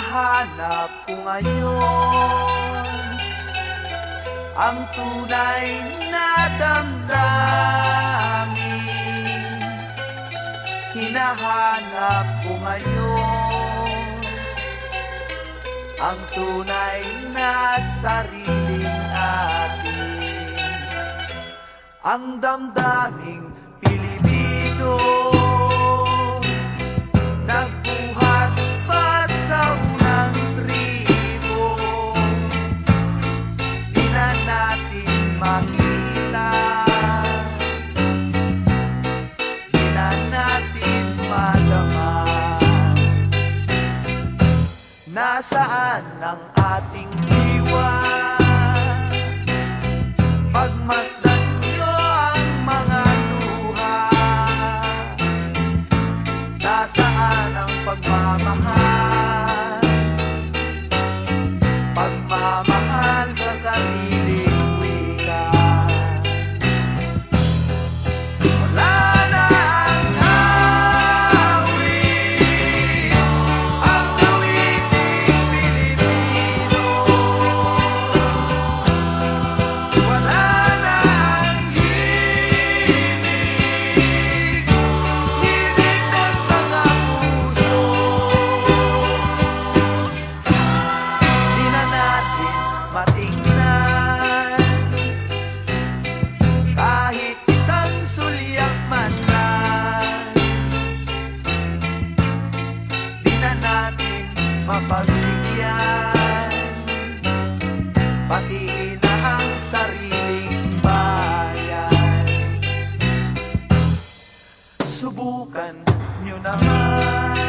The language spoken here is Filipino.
Hinahanap ko ngayon ang tunay na damdamin. Hinahanap ko ngayon ang tunay na sariling atin. Ang damdaming Pilipino, nagbuhat pa sa unang tribo. Di na natin makita, di na natin madama. Nasaan ang ating diwa? Pagmasdan nyo ang mga luha. Nasaan ang pagmamahal? Pagmamahal sa sariling wika. Wala na ang awit, ang awiting Pilipino. Wala na ang himig, himig ng mga puso. Di na natin matingnan kahit isang sulyak man lang. Di na natin mapagbigyan pati na ang sariling bayan. Subukan nyo naman